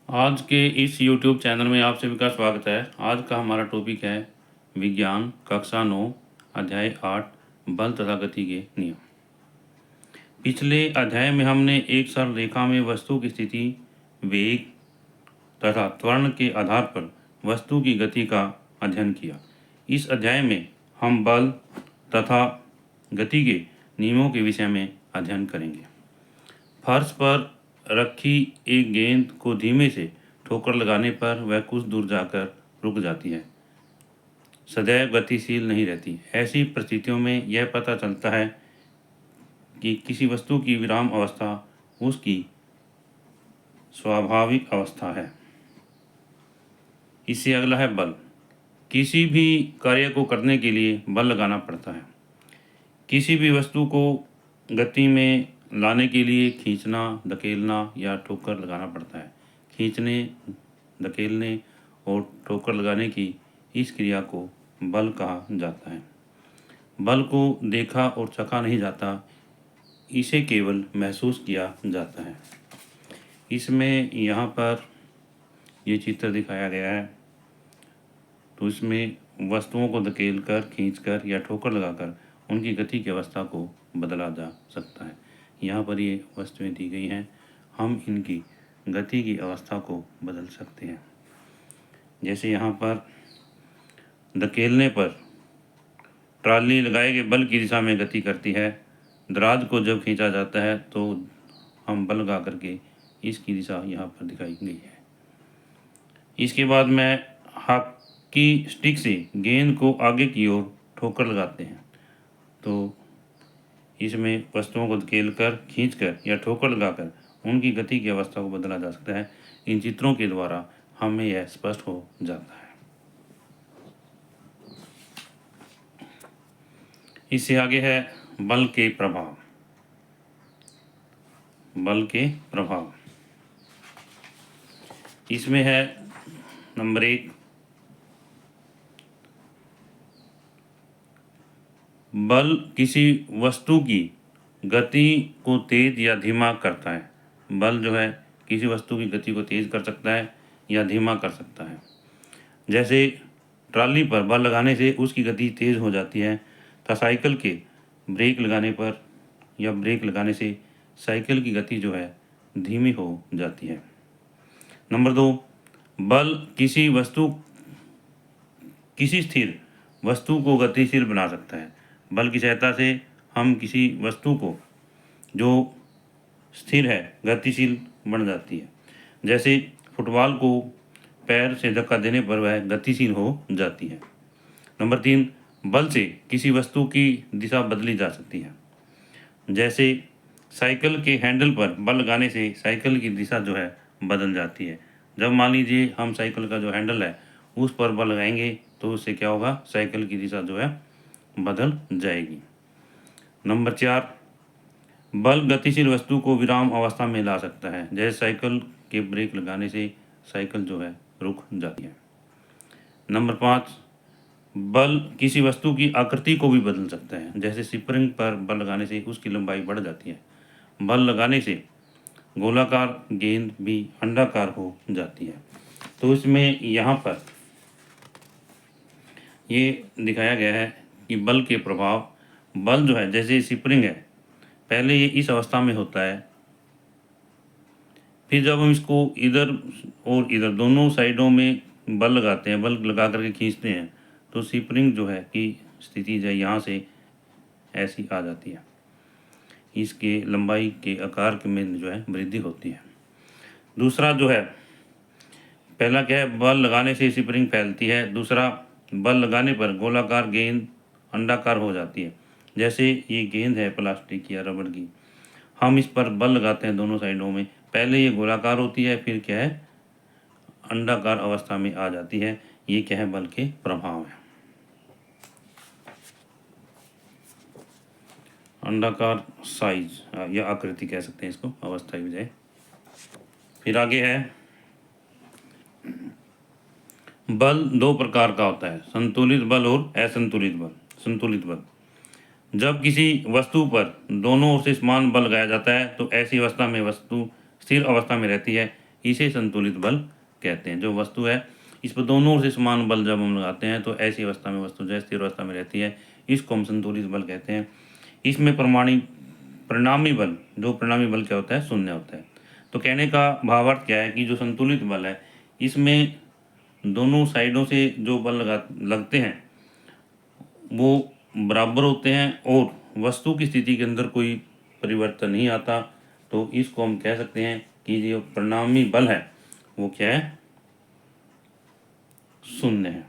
आज के इस YouTube चैनल में आप सभी का स्वागत है। आज का हमारा टॉपिक है विज्ञान कक्षा 9 अध्याय 8 बल तथा गति के नियम। पिछले अध्याय में हमने एक सरल रेखा में वस्तु की स्थिति, वेग तथा त्वरण के आधार पर वस्तु की गति का अध्ययन किया। इस अध्याय में हम बल तथा गति के नियमों के विषय में अध्ययन करेंगे। फर्श पर रखी एक गेंद को धीमे से ठोकर लगाने पर वह कुछ दूर जाकर रुक जाती है, सदैव गतिशील नहीं रहती। ऐसी परिस्थितियों में यह पता चलता है कि किसी वस्तु की विराम अवस्था उसकी स्वाभाविक अवस्था है। इससे अगला है बल। किसी भी कार्य को करने के लिए बल लगाना पड़ता है। किसी भी वस्तु को गति में लाने के लिए खींचना, धकेलना या ठोकर लगाना पड़ता है। खींचने, धकेलने और ठोकर लगाने की इस क्रिया को बल कहा जाता है। बल को देखा और चखा नहीं जाता, इसे केवल महसूस किया जाता है। इसमें यहाँ पर ये चित्र दिखाया गया है, तो इसमें वस्तुओं को धकेल कर, खींच कर या ठोकर लगाकर उनकी गति की अवस्था को बदला जा सकता है। यहाँ पर ये वस्तुएं दी गई हैं, हम इनकी गति की अवस्था को बदल सकते हैं। जैसे यहाँ पर धकेलने पर ट्राली लगाए गए बल की दिशा में गति करती है। दराज को जब खींचा जाता है तो हम बल लगा करके इसकी दिशा यहाँ पर दिखाई गई है। इसके बाद में हॉकी स्टिक से गेंद को आगे की ओर ठोकर लगाते हैं, तो इसमें वस्तुओं को धकेल कर, खींच कर या ठोकर लगाकर उनकी गति की अवस्था को बदला जा सकता है। इन चित्रों के द्वारा हमें यह स्पष्ट हो जाता है। इससे आगे है बल के प्रभाव। बल के प्रभाव इसमें है नंबर 1, बल किसी वस्तु की गति को तेज या धीमा करता है। बल जो है किसी वस्तु की गति को तेज कर सकता है या धीमा कर सकता है। जैसे ट्राली पर बल लगाने से उसकी गति तेज हो जाती है, तथा साइकिल के ब्रेक लगाने पर या ब्रेक लगाने से साइकिल की गति जो है धीमी हो जाती है। नंबर 2, बल किसी स्थिर वस्तु को गतिशील बना सकता है। बल की सहायता से हम किसी वस्तु को जो स्थिर है गतिशील बन जाती है। जैसे फुटबॉल को पैर से धक्का देने पर वह गतिशील हो जाती है। नंबर 3, बल से किसी वस्तु की दिशा बदली जा सकती है। जैसे साइकिल के हैंडल पर बल लगाने से साइकिल की दिशा जो है बदल जाती है। जब मान लीजिए हम साइकिल का जो हैंडल है उस पर बल लगाएंगे तो उससे क्या होगा, साइकिल की दिशा जो है बदल जाएगी। नंबर 4, बल गतिशील वस्तु को विराम अवस्था में ला सकता है। जैसे साइकिल के ब्रेक लगाने से साइकिल जो है रुक जाती है। नंबर 5, बल किसी वस्तु की आकृति को भी बदल सकता है। जैसे स्प्रिंग पर बल लगाने से उसकी लंबाई बढ़ जाती है। बल लगाने से गोलाकार गेंद भी अंडाकार हो जाती है। तो इसमें यहाँ पर ये दिखाया गया है कि बल के प्रभाव। बल जो है जैसे स्प्रिंग है, पहले ये इस अवस्था में होता है, फिर जब हम इसको इधर और इधर दोनों साइडों में बल लगाते हैं, बल लगा करके खींचते हैं, तो स्प्रिंग जो है कि स्थिति जो है यहाँ से ऐसी आ जाती है। इसके लंबाई के आकार में जो है वृद्धि होती है। दूसरा जो है, पहला क्या है, बल लगाने से स्प्रिंग फैलती है। दूसरा, बल लगाने पर गोलाकार गेंद अंडाकार हो जाती है। जैसे ये गेंद है प्लास्टिक या रबड़ की, हम इस पर बल लगाते हैं दोनों साइडों में, पहले ये गोलाकार होती है, फिर क्या है अंडाकार अवस्था में आ जाती है। ये क्या है, बल के प्रभाव है। अंडाकार साइज या आकृति कह सकते हैं इसको, अवस्था की बजाय। फिर आगे है, बल 2 प्रकार का होता है, संतुलित बल और असंतुलित बल। संतुलित बल, जब किसी वस्तु पर दोनों ओर से समान बल लगाया जाता है तो ऐसी अवस्था में वस्तु स्थिर अवस्था में रहती है। इसे संतुलित बल कहते हैं। जो वस्तु है इस पर दोनों ओर से समान बल जब हम लगाते हैं तो ऐसी अवस्था में वस्तु जो स्थिर अवस्था में रहती है, इसको हम संतुलित बल कहते हैं। इसमें परिणामी बल, जो परिणामी बल क्या होता है, शून्य होता है। तो कहने का भावार्थ क्या है कि जो संतुलित बल है इसमें दोनों साइडों से जो बल लगते हैं वो बराबर होते हैं और वस्तु की स्थिति के अंदर कोई परिवर्तन नहीं आता। तो इसको हम कह सकते हैं कि जो परिणामी बल है वो क्या है, शून्य है।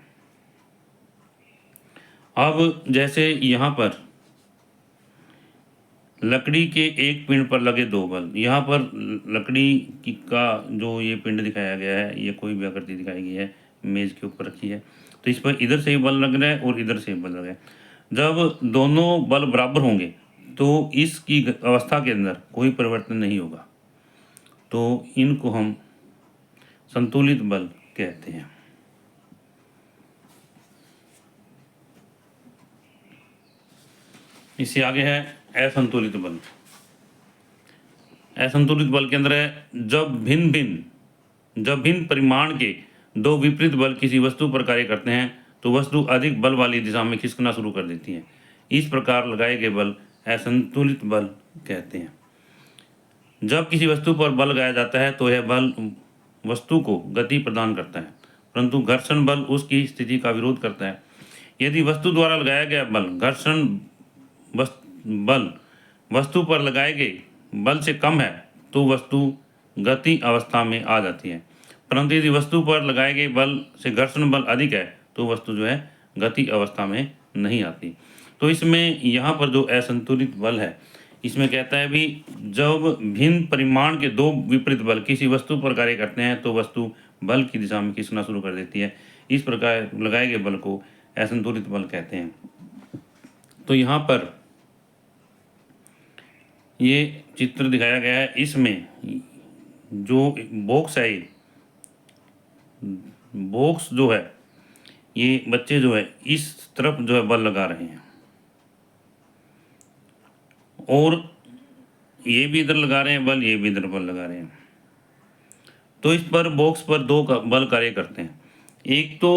अब जैसे यहाँ पर लकड़ी के एक पिंड पर लगे दो बल, यहाँ पर लकड़ी की का जो ये पिंड दिखाया गया है, ये कोई भी आकृति दिखाई गई है, मेज के ऊपर रखी है, तो इस पर इधर से ही बल लग रहा है और इधर से बल लग रहा है। जब दोनों बल बराबर होंगे तो इसकी अवस्था के अंदर कोई परिवर्तन नहीं होगा, तो इनको हम संतुलित बल कहते हैं। इससे आगे है असंतुलित बल। असंतुलित बल के अंदर है जब भिन्न परिमाण के दो विपरीत बल किसी वस्तु पर कार्य करते हैं तो वस्तु अधिक बल वाली दिशा में खिसकना शुरू कर देती है। इस प्रकार लगाए गए बल असंतुलित बल कहते हैं। जब किसी वस्तु पर बल लगाया जाता है तो यह बल वस्तु को गति प्रदान करता है, परंतु घर्षण बल उसकी स्थिति का विरोध करता है। यदि वस्तु द्वारा लगाया गया बल घर्षण बल वस्तु पर लगाए गए बल से कम है तो वस्तु गति अवस्था में आ जाती है, परंतु यदि वस्तु पर लगाए गए बल से घर्षण बल अधिक है तो वस्तु जो है गति अवस्था में नहीं आती। तो इसमें यहाँ पर जो असंतुलित बल है इसमें कहता है भी जब भिन्न परिमाण के दो विपरीत बल किसी वस्तु पर कार्य करते हैं तो वस्तु बल की दिशा में खिसकना शुरू कर देती है। इस प्रकार लगाए गए बल को असंतुलित बल कहते हैं। तो यहाँ पर ये चित्र दिखाया गया है, इसमें जो बॉक्स है, बॉक्स जो है ये बच्चे जो है इस तरफ जो है बल लगा रहे हैं और ये भी इधर लगा रहे हैं बल, ये भी इधर बल लगा रहे हैं। तो इस पर बॉक्स पर दो बल कार्य करते हैं। एक तो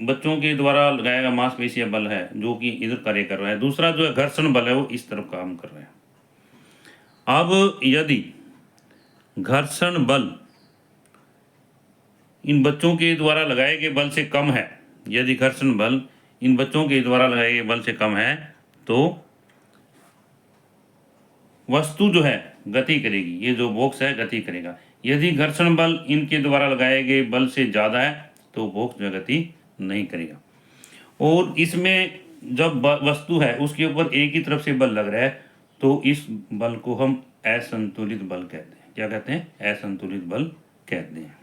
बच्चों के द्वारा लगाया गया मांसपेशीय बल है जो कि इधर कार्य कर रहा है, दूसरा जो है घर्षण बल है वो इस तरफ काम कर रहा है। अब यदि घर्षण बल इन बच्चों के द्वारा लगाए गए बल से कम है, यदि घर्षण बल इन बच्चों के द्वारा लगाए गए बल से कम है तो वस्तु जो है गति करेगी, ये जो बॉक्स है गति करेगा। यदि घर्षण बल इनके द्वारा लगाए गए बल से ज़्यादा है तो बॉक्स जो गति नहीं करेगा। और इसमें जब वस्तु है उसके ऊपर एक ही तरफ से बल लग रहा है तो इस बल को हम असंतुलित बल कहते हैं। क्या कहते हैं? असंतुलित बल कहते हैं।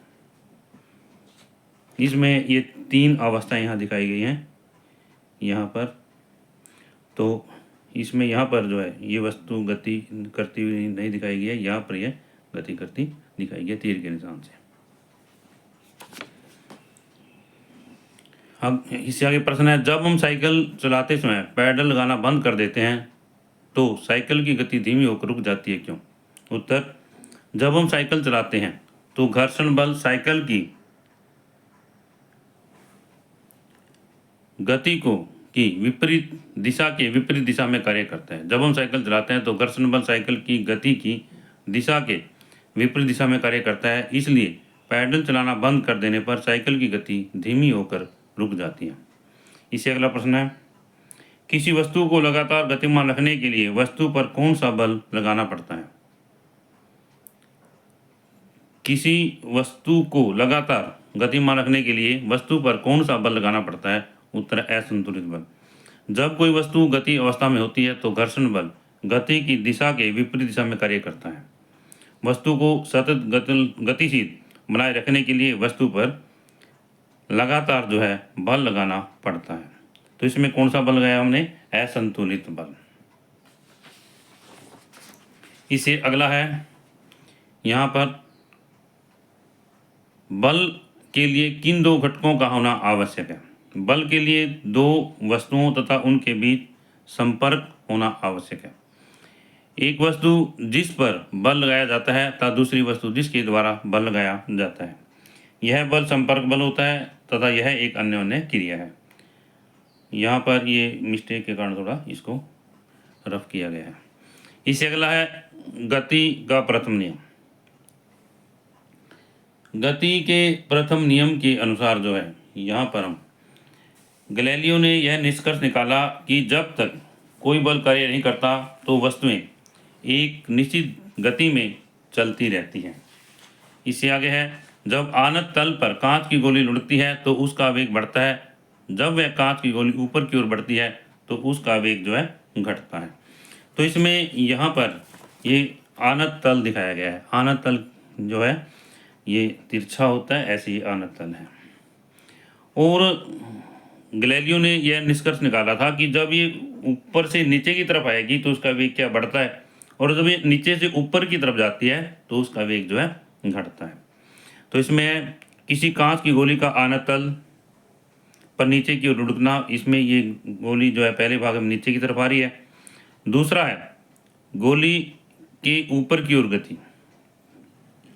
इसमें ये तीन अवस्थाएं यहाँ दिखाई गई हैं यहाँ पर। तो इसमें यहाँ पर जो है ये वस्तु गति करती हुई नहीं दिखाई गई है, यहाँ पर यह गति करती दिखाई गई तीर के निशान से। अब इससे आगे प्रश्न है जब हम साइकिल चलाते समय पैडल लगाना बंद कर देते हैं तो साइकिल की गति धीमी होकर रुक जाती है, क्यों? उत्तर, जब हम साइकिल चलाते हैं तो घर्षण बल साइकिल की गति की विपरीत दिशा में कार्य करता है। जब हम साइकिल चलाते हैं तो घर्षण बल साइकिल की गति की दिशा के विपरीत दिशा में कार्य करता है, इसलिए पैडल चलाना बंद कर देने पर साइकिल की गति धीमी होकर रुक जाती है। इससे अगला प्रश्न है किसी वस्तु को लगातार गतिमान रखने के लिए वस्तु पर कौन सा बल लगाना पड़ता है? किसी वस्तु को लगातार गतिमान रखने के लिए वस्तु पर कौन सा बल लगाना पड़ता है? उत्तर, असंतुलित बल। जब कोई वस्तु गति अवस्था में होती है तो घर्षण बल गति की दिशा के विपरीत दिशा में कार्य करता है। वस्तु को सतत गतिशील बनाए रखने के लिए वस्तु पर लगातार जो है बल लगाना पड़ता है। तो इसमें कौन सा बल लगाया हमने? असंतुलित बल। इसे अगला है यहाँ पर बल के लिए किन दो घटकों का होना आवश्यक है? बल के लिए दो वस्तुओं तथा उनके बीच संपर्क होना आवश्यक है। एक वस्तु जिस पर बल लगाया जाता है तथा दूसरी वस्तु जिसके द्वारा बल लगाया जाता है, यह बल संपर्क बल होता है तथा यह एक अन्योन्य क्रिया है। यहाँ पर ये मिस्टेक के कारण थोड़ा इसको रफ किया गया है। इससे अगला है गति का प्रथम नियम। गति के प्रथम नियम के अनुसार जो है, यहाँ पर हम गैलीलियो ने यह निष्कर्ष निकाला कि जब तक कोई बल कार्य नहीं करता तो वस्तुएं एक निश्चित गति में चलती रहती हैं। इससे आगे है, जब आनत तल पर कांच की गोली लुढ़कती है तो उसका वेग बढ़ता है, जब वह कांच की गोली ऊपर की ओर बढ़ती है तो उसका वेग जो है घटता है। तो इसमें यहाँ पर ये आनत तल दिखाया गया है। आनत तल जो है ये तिरछा होता है, ऐसे ही आनत तल है। और गैलीलियो ने यह निष्कर्ष निकाला था कि जब ये ऊपर से नीचे की तरफ आएगी तो उसका वेग क्या बढ़ता है, और जब ये नीचे से ऊपर की तरफ जाती है तो उसका वेग जो है घटता है। तो इसमें किसी कांच की गोली का आनत तल पर नीचे की ओर लुढ़कना, इसमें ये गोली जो है पहले भाग में नीचे की तरफ आ रही है। दूसरा है गोली के ऊपर की ओर गति,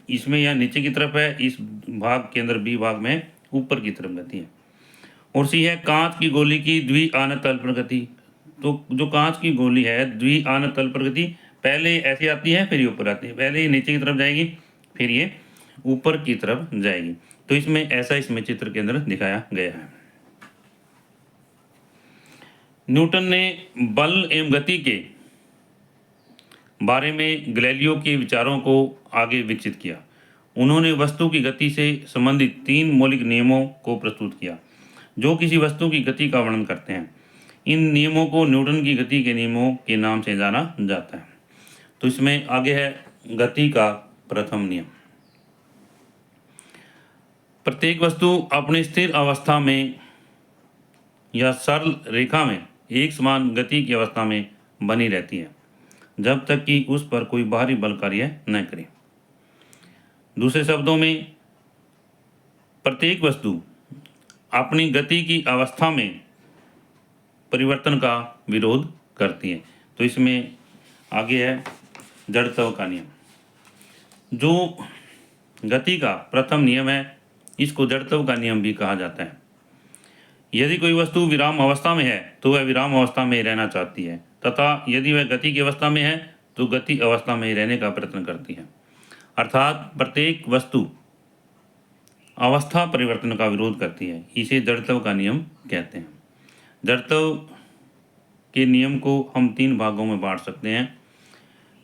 इसमें यह नीचे की तरफ है, इस भाग के अंदर बी भाग में ऊपर की तरफ गति है। और सी है कांच की गोली की द्विआनत तल पर गति। तो जो कांच की गोली है द्विआनत तल पर गति, पहले ऐसी आती है फिर ये ऊपर आती है, पहले ये नीचे की तरफ जाएगी फिर ये ऊपर की तरफ जाएगी। तो इसमें ऐसा इसमें चित्र के अंदर दिखाया गया है। न्यूटन ने बल एवं गति के बारे में गैलीलियो के विचारों को आगे विकसित किया। उन्होंने वस्तु की गति से संबंधित 3 मौलिक नियमों को प्रस्तुत किया जो किसी वस्तु की गति का वर्णन करते हैं। इन नियमों को न्यूटन की गति के नियमों के नाम से जाना जाता है। तो इसमें आगे है गति का प्रथम नियम। प्रत्येक वस्तु अपनी स्थिर अवस्था में या सरल रेखा में एक समान गति की अवस्था में बनी रहती है जब तक कि उस पर कोई बाहरी बल कार्य न करे। दूसरे शब्दों में, प्रत्येक वस्तु अपनी गति की अवस्था में परिवर्तन का विरोध करती है। तो इसमें आगे है जड़त्व का नियम। जो गति का प्रथम नियम है इसको जड़त्व का नियम भी कहा जाता है। यदि कोई वस्तु विराम अवस्था में है तो वह विराम अवस्था में रहना चाहती है, तथा यदि वह गति की अवस्था में है तो गति अवस्था में रहने का प्रयत्न करती है। अर्थात प्रत्येक वस्तु अवस्था परिवर्तन का विरोध करती है। इसे जड़त्व का नियम कहते हैं। जड़त्व के नियम को हम 3 भागों में बांट सकते हैं।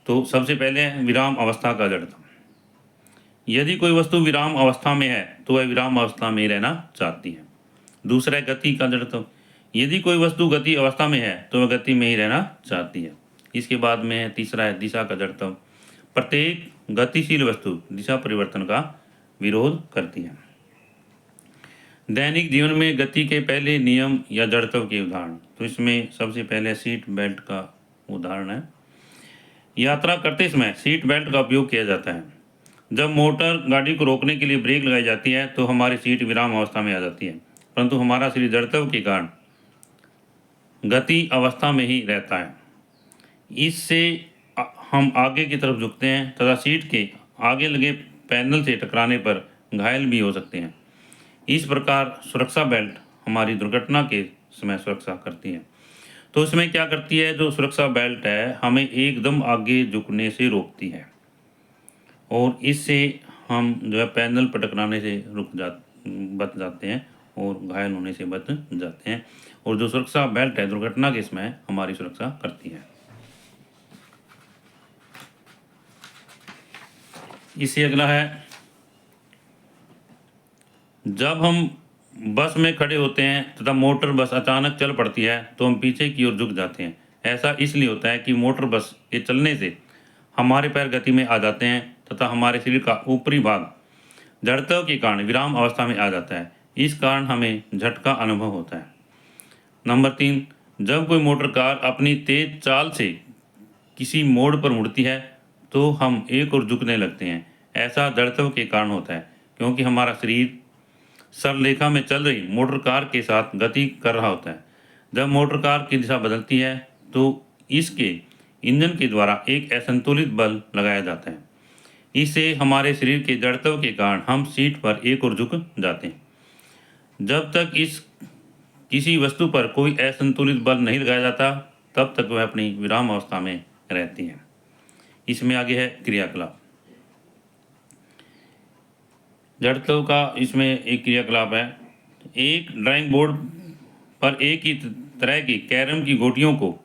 तो सबसे पहले है विराम अवस्था का जड़त्व। यदि कोई वस्तु विराम अवस्था में है तो वह विराम अवस्था में रहना चाहती है। दूसरा है गति का जड़त्व। यदि कोई वस्तु गति अवस्था में है तो वह गति में ही रहना चाहती है। इसके बाद में है तीसरा है दिशा का जड़त्व। प्रत्येक गतिशील वस्तु दिशा परिवर्तन का विरोध करती है। दैनिक जीवन में गति के पहले नियम या जड़त्व के उदाहरण। तो इसमें सबसे पहले सीट बेल्ट का उदाहरण है। यात्रा करते समय सीट बेल्ट का उपयोग किया जाता है। जब मोटर गाड़ी को रोकने के लिए ब्रेक लगाई जाती है तो हमारी सीट विराम अवस्था में आ जाती है, परंतु हमारा शरीर जड़त्व के कारण गति अवस्था में ही रहता है। इससे हम आगे की तरफ झुकते हैं तथा सीट के आगे लगे पैनल से टकराने पर घायल भी हो सकते हैं। इस प्रकार सुरक्षा बेल्ट हमारी दुर्घटना के समय सुरक्षा करती है। तो इसमें क्या करती है, जो सुरक्षा बेल्ट है हमें एकदम आगे झुकने से रोकती है और इससे हम जो है पैनल पर टकराने से बच जाते हैं और घायल होने से बच जाते हैं। और जो सुरक्षा बेल्ट है दुर्घटना के समय हमारी सुरक्षा करती है। इससे अगला है, जब हम बस में खड़े होते हैं तथा मोटर बस अचानक चल पड़ती है तो हम पीछे की ओर झुक जाते हैं। ऐसा इसलिए होता है कि मोटर बस के चलने से हमारे पैर गति में आ जाते हैं तथा हमारे शरीर का ऊपरी भाग जड़त्व के कारण विराम अवस्था में आ जाता है। इस कारण हमें झटका अनुभव होता है। नंबर 3, जब कोई मोटर कार अपनी तेज चाल से किसी मोड़ पर मुड़ती है तो हम एक ओर झुकने लगते हैं। ऐसा जड़त्व के कारण होता है क्योंकि हमारा शरीर सरल रेखा में चल रही मोटर कार के साथ गति कर रहा होता है। जब मोटर कार की दिशा बदलती है तो इसके इंजन के द्वारा एक असंतुलित बल लगाया जाता है। इससे हमारे शरीर के जड़त्व के कारण हम सीट पर एक ओर झुक जाते हैं। जब तक किसी वस्तु पर कोई असंतुलित बल नहीं लगाया जाता तब तक वह अपनी विराम अवस्था में रहती है। इसमें आगे है क्रियाकलाप। जड़त्व का इसमें एक क्रियाकलाप है। एक ड्राइंग बोर्ड पर एक ही तरह की कैरम की गोटियों को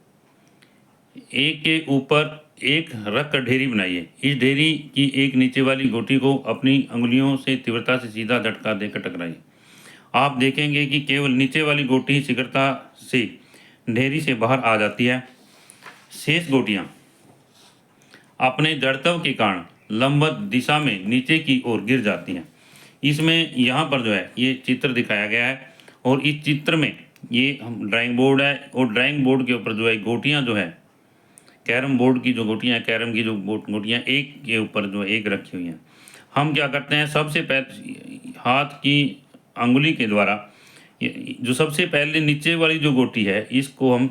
एक के ऊपर एक रख कर ढेरी बनाइए। इस ढेरी की एक नीचे वाली गोटी को अपनी अंगुलियों से तीव्रता से सीधा झटका देकर टकराइए। आप देखेंगे कि केवल नीचे वाली गोटी शीघ्रता से ढेरी से बाहर आ जाती है। शेष गोटियां अपने जड़त्व के कारण लंबवत दिशा में नीचे की ओर गिर जाती हैं। इसमें यहाँ पर जो है ये चित्र दिखाया गया है और इस चित्र में ये ड्राइंग बोर्ड है और ड्राइंग बोर्ड के ऊपर जो है गोटियाँ जो है कैरम बोर्ड की जो गोटियाँ कैरम की जो गोटियाँ एक के ऊपर जो एक रखी हुई हैं। हम क्या करते हैं, सबसे पहले हाथ की अंगुली के द्वारा जो सबसे पहले नीचे वाली जो गोटी है इसको हम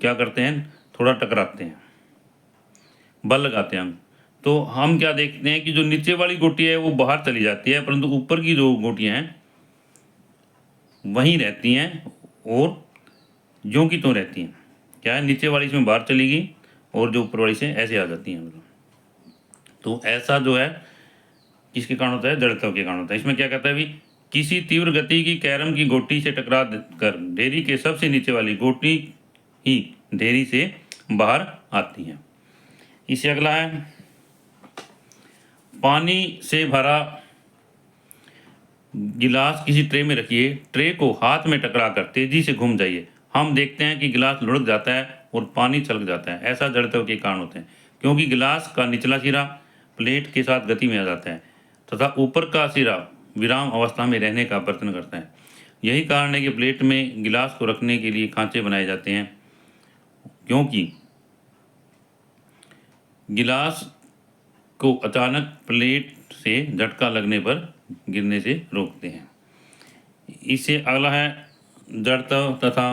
क्या करते हैं, थोड़ा टकराते हैं, बल लगाते हैं हम। तो हम क्या देखते हैं कि जो नीचे वाली गोटी है वो बाहर चली जाती है, परंतु ऊपर की जो गोटियाँ हैं वहीं रहती हैं और ज्यों की त्यों रहती हैं। क्या है, नीचे वाली इसमें बाहर चली गई और जो ऊपर वाली से ऐसे आ जाती हैं। तो ऐसा जो है किसके कारण होता है, जड़त्व के कारण होता है। इसमें क्या कहता है भी, किसी तीव्र गति की कैरम की गोटी से टकरा कर ढेरी के सबसे नीचे वाली गोटी ही ढेरी से बाहर आती है। इससे अगला है, पानी से भरा गिलास किसी ट्रे में रखिए, ट्रे को हाथ में टकरा कर तेजी से घूम जाइए। हम देखते हैं कि गिलास लुढ़क जाता है और पानी छलक जाता है। ऐसा जड़त्व के कारण होते हैं, क्योंकि गिलास का निचला सिरा प्लेट के साथ गति में आ जाता है तथा ऊपर का सिरा विराम अवस्था में रहने का प्रयत्न करता है। यही कारण है कि प्लेट में गिलास को रखने के लिए खांचे बनाए जाते हैं, क्योंकि गिलास को अचानक प्लेट से झटका लगने पर गिरने से रोकते हैं। इससे अगला है जड़त्व तथा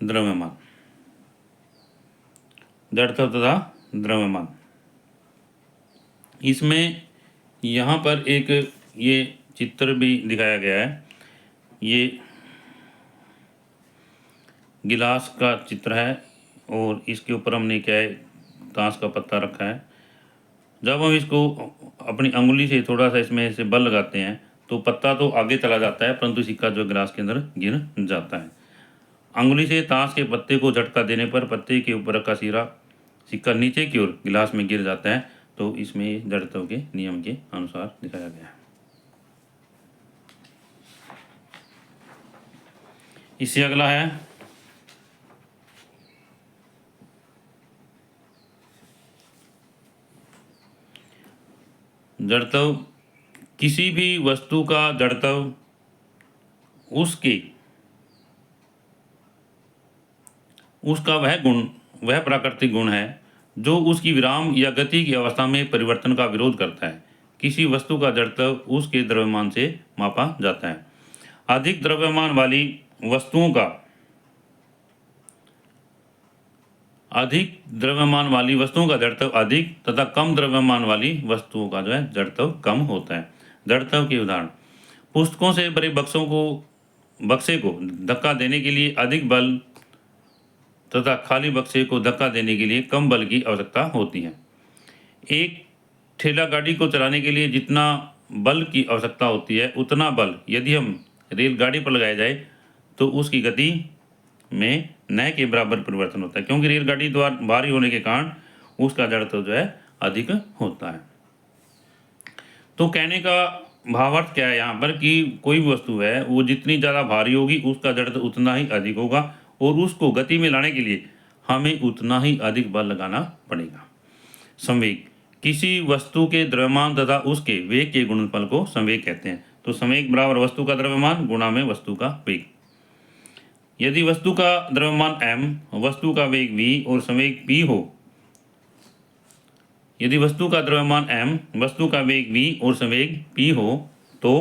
द्रव्यमान। जड़त्व तथा द्रव्यमान, इसमें यहाँ पर एक ये चित्र भी दिखाया गया है। ये गिलास का चित्र है और इसके ऊपर हमने क्या है, ताश का पत्ता रखा है। जब हम इसको अपनी अंगुली से थोड़ा सा इसमें से बल लगाते हैं तो पत्ता तो आगे चला जाता है, परंतु सिक्का जो गिलास के अंदर गिर जाता है। अंगुली से ताश के पत्ते को झटका देने पर पत्ते के ऊपर का सिक्का नीचे की ओर गिलास में गिर जाता है। तो इसमें जड़त्व के नियम के अनुसार दिखाया गया है। इससे अगला है, जड़त्व किसी भी वस्तु का जड़त्व उसका वह प्राकृतिक गुण है जो उसकी विराम या गति की अवस्था में परिवर्तन का विरोध करता है। किसी वस्तु का जड़त्व उसके द्रव्यमान से मापा जाता है। अधिक द्रव्यमान वाली वस्तुओं का जड़त्व अधिक तथा कम द्रव्यमान वाली वस्तुओं का जो है जड़त्व कम होता है। जड़त्व के उदाहरण, पुस्तकों से भरे बक्से को धक्का देने के लिए अधिक बल तथा खाली बक्से को धक्का देने के लिए कम बल की आवश्यकता होती है। एक ठेला गाड़ी को चलाने के लिए जितना बल की आवश्यकता होती है उतना बल यदि हम रेलगाड़ी पर लगाया जाए तो उसकी गति में न के बराबर परिवर्तन होता है, क्योंकि रेलगाड़ी द्वारा भारी होने के कारण उसका जड़त्व जो है अधिक होता है। तो कहने का भावार्थ क्या है यहाँ पर कि कोई भी वस्तु है वो जितनी ज़्यादा भारी होगी उसका जड़त्व उतना ही अधिक होगा और उसको गति में लाने के लिए हमें उतना ही अधिक बल लगाना पड़ेगा। संवेग, किसी वस्तु के द्रव्यमान तथा उसके वेग के गुणनफल को संवेग कहते हैं। तो संवेग बराबर वस्तु का द्रव्यमान गुणा में वस्तु का वेग। यदि वस्तु का द्रव्यमान m, वस्तु का वेग v और संवेग p हो, यदि वस्तु का द्रव्यमान m, वस्तु का वेग v और संवेग p हो तो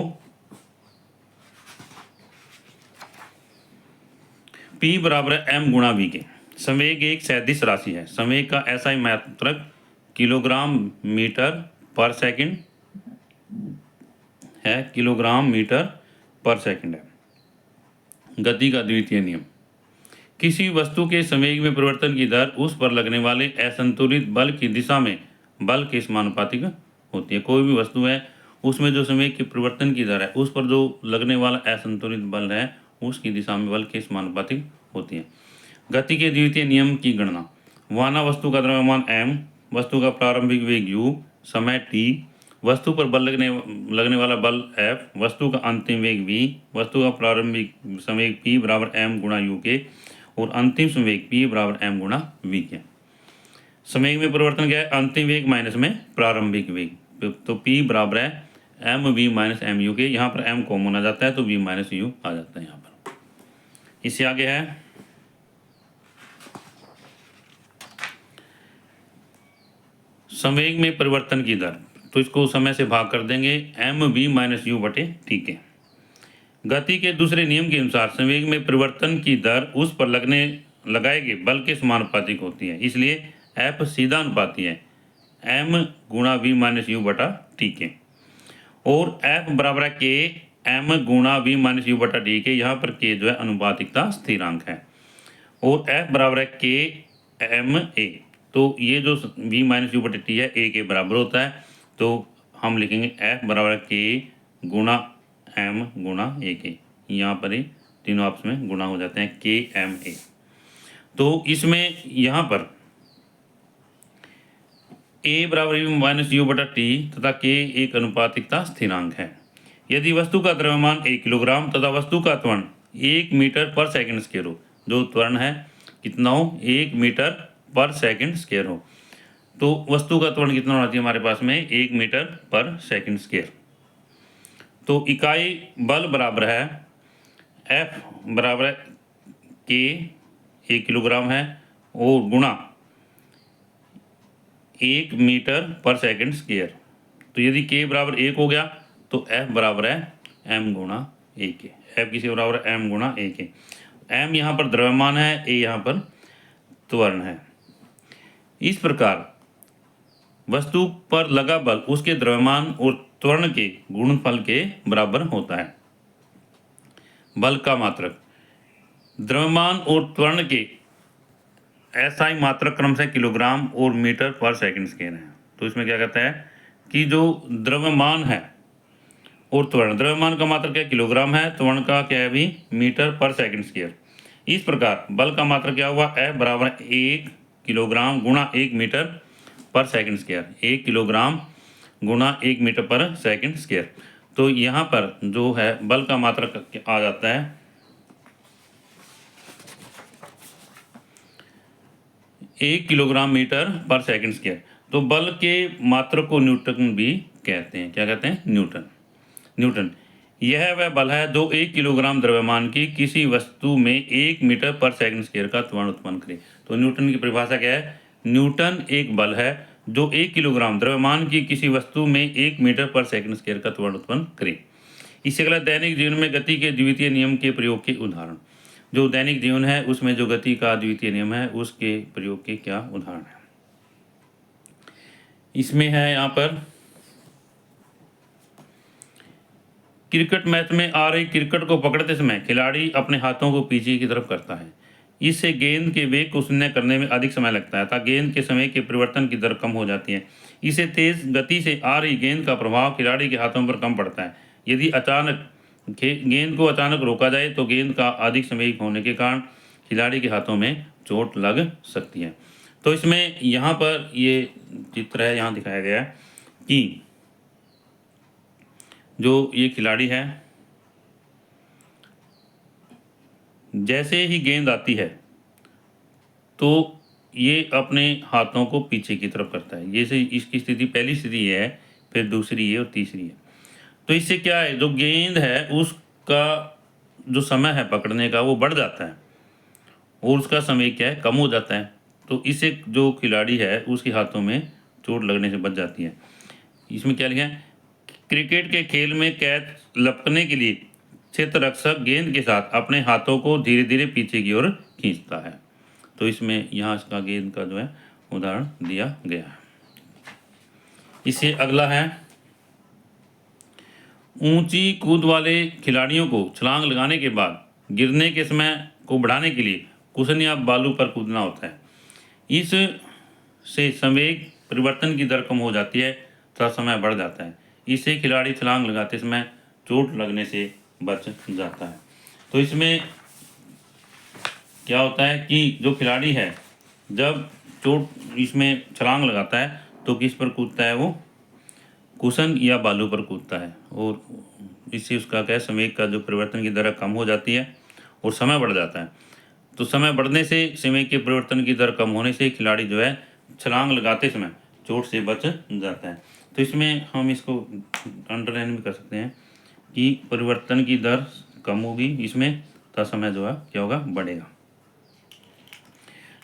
P बराबर है m गुणा v के। संवेग एक सदिश राशि है। संवेग का SI मात्रक किलोग्राम मीटर पर सेकंड है, किलोग्राम मीटर पर सेकंड है। गति का द्वितीय नियम, किसी वस्तु के संवेग में परिवर्तन की दर उस पर लगने वाले असंतुलित बल की दिशा में बल के समानुपातिक होती है। कोई भी वस्तु है उसमें जो संवेग के परिवर्तन की दर है उस पर जो लगने वाला असंतुलित बल है उसकी दिशा में बल के समानुपातिक होती है। गति के द्वितीय नियम की गणना, वाना वस्तु का द्रव्यमान m, वस्तु का प्रारंभिक वेग u, समय t, वस्तु पर बल लगने वाला बल F, वस्तु का अंतिम वेग v, वस्तु का प्रारंभिक संवेग P बराबर m गुणा u के और अंतिम संवेग P बराबर m गुणा v के। संवेग में परिवर्तन क्या है? अंतिम वेग माइनस में प्रारंभिक वेग, तो P बराबर है M V minus M U के। यहाँ पर m कॉमन आ जाता है तो v माइनस यू आ जाता है यहाँ पर। इससे आगे है संवेग में परिवर्तन की दर, तो इसको समय से भाग कर देंगे एम वी माइनस यू बटे टी के। गति के दूसरे नियम के अनुसार संवेग में परिवर्तन की दर उस पर लगाए गए बल के समानुपातिक होती है, इसलिए F सीधा अनुपाती है m गुणा वी माइनस यू बटा टी के। और F बराबर है के m गुणा वी माइनस यू बटा टी के। यहाँ पर के जो है अनुपातिकता स्थिरांक है और F बराबर है के एम ए, तो ये जो v माइनस यू बटे टी है a के बराबर होता है, तो हम लिखेंगे F बराबर है के गुणा m गुणा a के। यहाँ पर ही तीनों आपस में गुणा हो जाते हैं के एम ए। तो इसमें यहाँ पर a बराबर माइनस यू बटा टी तथा k एक अनुपातिकता स्थिरांक है। यदि वस्तु का द्रव्यमान 1 किलोग्राम तथा वस्तु का त्वरण 1 मीटर पर सेकंड स्क्वायर हो, जो त्वरण है कितना हो? 1 मीटर पर सेकंड स्क्वायर हो, तो वस्तु का त्वरण कितना होना चाहिए हमारे पास में? 1 मीटर पर सेकंड स्क्वायर। तो इकाई बल बराबर है F बराबर है के 1 किलोग्राम है और गुणा 1 मीटर पर सेकंड स्क्वायर। तो यदि k बराबर 1 हो गया तो F बराबर है m गुणा a के। F किसी बराबर है m गुणा a के। m यहाँ पर द्रव्यमान है, a यहाँ पर त्वरण है। इस प्रकार वस्तु पर लगा बल उसके द्रव्यमान और त्वरण के गुणनफल के बराबर होता है। बल का मात्रक, द्रव्यमान और त्वरण के SI मात्रक क्रमशः किलोग्राम और मीटर पर सेकंड स्क्वायर है। तो इसमें क्या कहता है कि जो द्रव्यमान है और त्वरण, द्रव्यमान का मात्रक क्या किलोग्राम है, त्वरण का क्या है भी मीटर पर सेकंड स्क्वायर। इस प्रकार बल का मात्रक क्या हुआ? F बराबर 1 किलोग्राम गुणा 1 मीटर पर सेकंड स्क्वायर, 1 किलोग्राम गुणा 1 मीटर पर सेकंड स्क्वायर। तो यहाँ पर जो है बल का मात्रक आ जाता है 1 किलोग्राम मीटर पर सेकंड स्क्वायर। तो बल के मात्रक को न्यूटन भी कहते हैं। क्या कहते हैं? न्यूटन। न्यूटन यह वह बल है जो 1 किलोग्राम द्रव्यमान की किसी वस्तु में 1 मीटर पर सेकंड स्क्वायर का त्वरण उत्पन्न करे। तो न्यूटन की परिभाषा क्या है? न्यूटन एक बल है जो 1 किलोग्राम द्रव्यमान की किसी वस्तु में 1 मीटर पर सेकंड स्क्वायर का त्वरण उत्पन्न करे। इससे अगला दैनिक जीवन में गति के द्वितीय नियम के प्रयोग के उदाहरण। जो दैनिक जीवन है उसमें जो गति का द्वितीय नियम है उसके प्रयोग के क्या उदाहरण है? इसमें है यहाँ पर क्रिकेट मैच में आ रही क्रिकेट को पकड़ते समय खिलाड़ी अपने हाथों को पीछे की तरफ करता है। इससे गेंद के वेग को शून्य करने में अधिक समय लगता है तथा गेंद के समय के परिवर्तन की दर कम हो जाती है। इससे तेज गति से आ रही गेंद का प्रभाव खिलाड़ी के हाथों पर कम पड़ता है। यदि अचानक गेंद को अचानक रोका जाए तो गेंद का अधिक समय होने के कारण खिलाड़ी के हाथों में चोट लग सकती है। तो इसमें यहाँ पर ये चित्र है, यहाँ दिखाया गया है कि जो ये खिलाड़ी है जैसे ही गेंद आती है तो ये अपने हाथों को पीछे की तरफ करता है। जैसे इसकी स्थिति, पहली स्थिति है, फिर दूसरी है और तीसरी है। तो इससे क्या है, जो गेंद है उसका जो समय है पकड़ने का वो बढ़ जाता है और उसका समय क्या है कम हो जाता है। तो इससे जो खिलाड़ी है उसके हाथों में चोट लगने से बच जाती है। इसमें क्या लिखा है? क्रिकेट के खेल में कैच लपकने के लिए क्षेत्ररक्षक गेंद के साथ अपने हाथों को धीरे धीरे पीछे की ओर खींचता है। तो इसमें यहाँ इसका गेंद का जो है उदाहरण दिया गया है। इससे अगला है, ऊंची कूद वाले खिलाड़ियों को छलांग लगाने के बाद गिरने के समय को बढ़ाने के लिए कुशन या बालू पर कूदना होता है। इस से संवेग परिवर्तन की दर कम हो जाती है तथा समय बढ़ जाता है। इससे खिलाड़ी छलांग लगाते समय चोट लगने से बच जाता है। तो इसमें क्या होता है कि जो खिलाड़ी है जब चोट इसमें छलांग लगाता है तो किस पर कूदता है, वो कुशन या बालू पर कूदता है, और इससे उसका क्या है, संवेग का जो परिवर्तन की दर कम हो जाती है और समय बढ़ जाता है। तो समय बढ़ने से संवेग के परिवर्तन की दर कम होने से खिलाड़ी जो है छलांग लगाते समय चोट से बच जाता है। तो इसमें हम इसको अंडरलाइन भी कर सकते हैं कि परिवर्तन की दर कम होगी इसमें, तथा समय जो है क्या होगा, बढ़ेगा।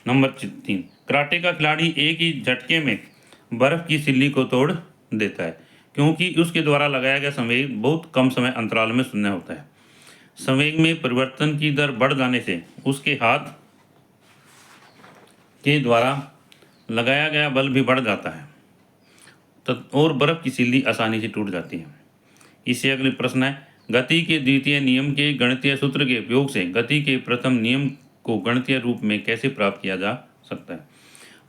नंबर 3, कराटे का खिलाड़ी एक ही झटके में बर्फ की सिल्ली को तोड़ देता है, क्योंकि उसके द्वारा लगाया गया संवेग बहुत कम समय अंतराल में शून्य होता है। संवेग में परिवर्तन की दर बढ़ जाने से उसके हाथ के द्वारा लगाया गया बल भी बढ़ जाता है और बर्फ की सिल्ली आसानी से टूट जाती है। इससे अगले प्रश्न है, गति के द्वितीय नियम के गणितीय सूत्र के उपयोग से गति के प्रथम नियम को गणितीय रूप में कैसे प्राप्त किया जा सकता है।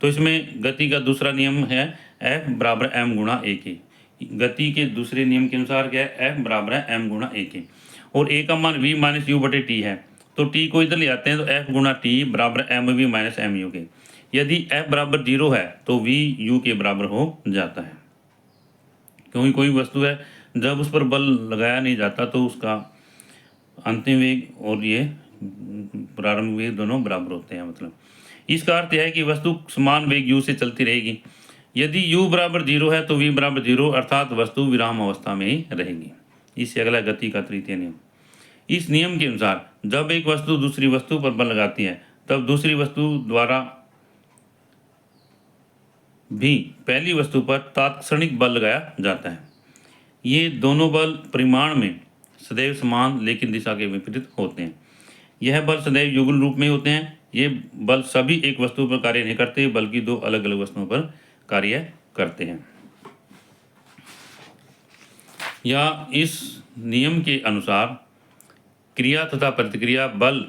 तो इसमें गति का दूसरा नियम है F बराबर m गुणा a के। गति के दूसरे नियम के अनुसार क्या है, F बराबर है m गुणा a के, और a का मान v माइनस यू बटे टी है। तो t को इधर ले आते हैं तो F गुणा टी बराबर M V minus M U के। यदि F बराबर 0 है तो v u के बराबर हो जाता है, क्योंकि कोई वस्तु है जब उस पर बल लगाया नहीं जाता तो उसका अंतिम वेग और ये प्रारंभिक वेग दोनों बराबर होते हैं। मतलब इसका अर्थ यह है कि वस्तु समान वेग u से चलती रहेगी। यदि u बराबर 0 है तो v बराबर 0, अर्थात वस्तु विराम अवस्था में ही रहेगी। इससे अगला गति का तृतीय नियम। इस नियम के अनुसार जब एक वस्तु दूसरी वस्तु पर बल लगाती है तब दूसरी वस्तु द्वारा भी पहली वस्तु पर तात्क्षणिक बल लगाया जाता है। ये दोनों बल परिमाण में सदैव समान लेकिन दिशा के विपरीत होते हैं। यह बल सदैव युगल रूप में होते हैं। ये बल सभी एक वस्तु पर कार्य नहीं करते बल्कि दो अलग अलग वस्तुओं पर कार्य करते हैं। या इस नियम के अनुसार क्रिया तथा प्रतिक्रिया बल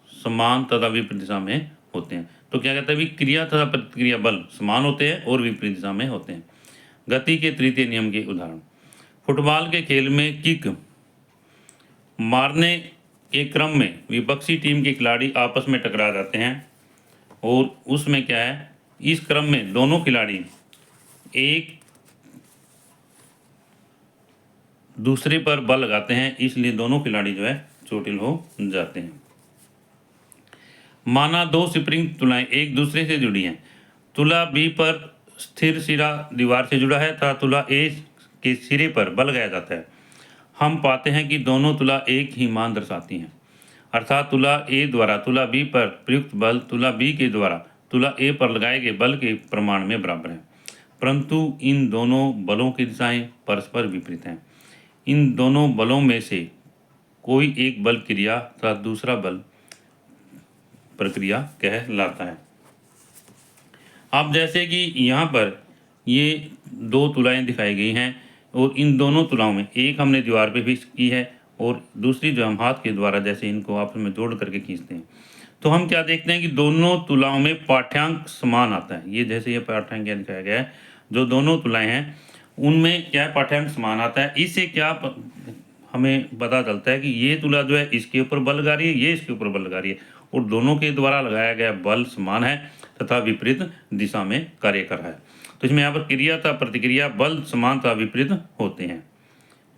समान तथा विपरीत दिशा में होते हैं। तो क्या कहता है, भी क्रिया तथा प्रतिक्रिया बल समान होते हैं और विपरीत दिशा में होते हैं। गति के तृतीय नियम के उदाहरण, फुटबॉल के खेल में किक मारने के क्रम में विपक्षी टीम के खिलाड़ी आपस में टकरा जाते हैं, और उसमें क्या है, इस क्रम में दोनों खिलाड़ी एक दूसरे पर बल लगाते हैं, इसलिए दोनों खिलाड़ी जो है चोटिल हो जाते हैं। माना दो स्प्रिंग तुलाएं एक दूसरे से जुड़ी हैं। तुला बी पर स्थिर सिरा दीवार से जुड़ा है तथा तुला ए के सिरे पर बल लगाया जाता है। हम पाते हैं कि दोनों तुला एक ही मान दर्शाती हैं, अर्थात तुला ए द्वारा तुला बी पर प्रयुक्त बल तुला बी के द्वारा तुला ए पर लगाए गए बल के प्रमाण में बराबर है, परंतु इन दोनों बलों की दिशाएं परस्पर विपरीत हैं। इन दोनों बलों में से कोई एक बल क्रिया तथा दूसरा बल प्रक्रिया कहलाता है। अब जैसे कि यहाँ पर ये दो तुलाएं दिखाई गई हैं, और इन दोनों तुलाओं में एक हमने दीवार पे फिक्स की है और दूसरी जो हम हाथ के द्वारा जैसे इनको आपस में जोड़ करके खींचते हैं, तो हम क्या देखते हैं कि दोनों तुलाओं में पाठ्यांक समान आता है। ये जैसे ये पाठ्यांक क्या दिखाया गया है, जो दोनों तुलाएं हैं उनमें क्या पाठ्यांक समान आता है। इससे क्या हमें पता चलता है कि ये तुला जो है इसके ऊपर बल लगा रही है, ये इसके ऊपर बल लगा रही है, और दोनों के द्वारा लगाया गया बल समान है तथा विपरीत दिशा में कार्य कर रहा है। तो इसमें यहाँ पर क्रिया तथा प्रतिक्रिया बल समान तथा विपरीत होते हैं,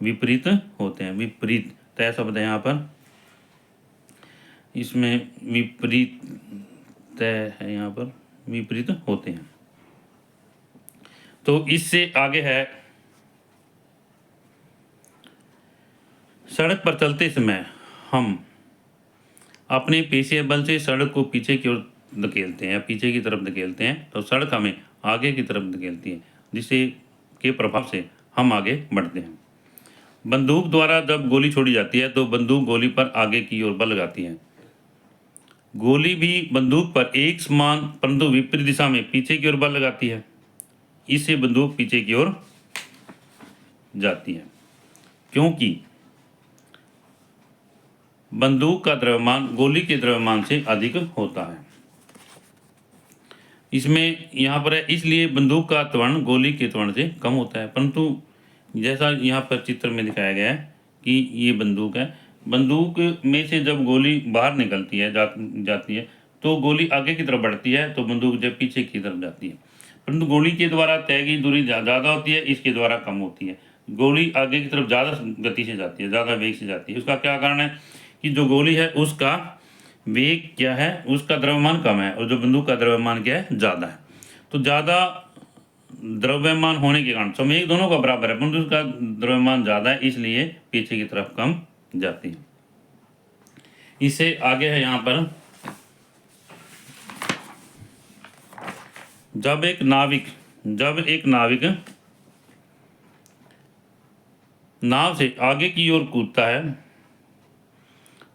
विपरीत होते हैं। विपरीत तय शब्द है यहाँ पर, इसमें विपरीत तय है, यहाँ पर विपरीत होते हैं। तो इससे आगे है, सड़क पर चलते समय हम अपने पेशीय बल से सड़क को पीछे की ओर धकेलते हैं, पीछे की तरफ धकेलते हैं, तो सड़क हमें आगे की तरफ धकेलती है, जिससे के प्रभाव से हम आगे बढ़ते हैं। बंदूक द्वारा जब गोली छोड़ी जाती है तो बंदूक गोली पर आगे की ओर बल लगाती है। गोली भी बंदूक पर एक समान परंतु विपरीत दिशा में पीछे की ओर बल लगाती है। इससे बंदूक पीछे की ओर जाती है, क्योंकि बंदूक का द्रव्यमान गोली के द्रव्यमान से अधिक होता है। इसमें यहाँ पर है, इसलिए बंदूक का त्वरण गोली के त्वरण से कम होता है। परंतु जैसा यहाँ पर चित्र में दिखाया गया है कि ये बंदूक है, बंदूक में से जब गोली बाहर निकलती है जाती है तो गोली आगे की तरफ बढ़ती है, तो बंदूक जब पीछे की तरफ जाती है। परंतु गोली के द्वारा तय की दूरी ज़्यादा होती है, इसके द्वारा कम होती है। गोली आगे की तरफ ज़्यादा गति से जाती है, ज़्यादा वेग से जाती है। उसका क्या कारण है कि जो गोली है उसका वेग क्या है, उसका द्रव्यमान कम है, और जो बंदूक का द्रव्यमान क्या है, ज़्यादा है। तो ज़्यादा द्रव्यमान होने के कारण संवेग दोनों का बराबर है, परंतु उसका द्रव्यमान ज़्यादा है, इसलिए पीछे की तरफ कम जाती है। इससे आगे है यहाँ पर, जब एक नाविक नाव से आगे की ओर कूदता है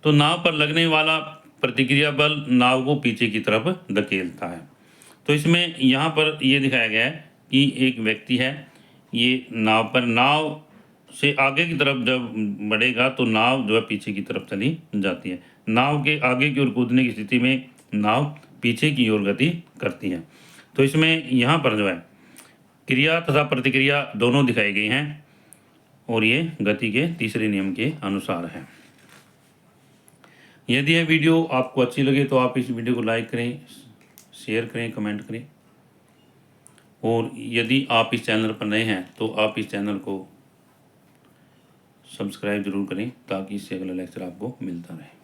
तो नाव पर लगने वाला प्रतिक्रिया बल नाव को पीछे की तरफ धकेलता है। तो इसमें यहाँ पर ये दिखाया गया है कि एक व्यक्ति है, ये नाव से आगे की तरफ जब बढ़ेगा तो नाव जो है पीछे की तरफ चली जाती है। नाव के आगे की ओर कूदने की स्थिति में नाव पीछे की ओर गति करती है। तो इसमें यहाँ पर जो है क्रिया तथा प्रतिक्रिया दोनों दिखाई गई हैं, और ये गति के तीसरे नियम के अनुसार है। यदि यह वीडियो आपको अच्छी लगे तो आप इस वीडियो को लाइक करें, शेयर करें, कमेंट करें, और यदि आप इस चैनल पर नए हैं तो आप इस चैनल को सब्सक्राइब जरूर करें ताकि इससे अगला लेक्चर आपको मिलता रहे।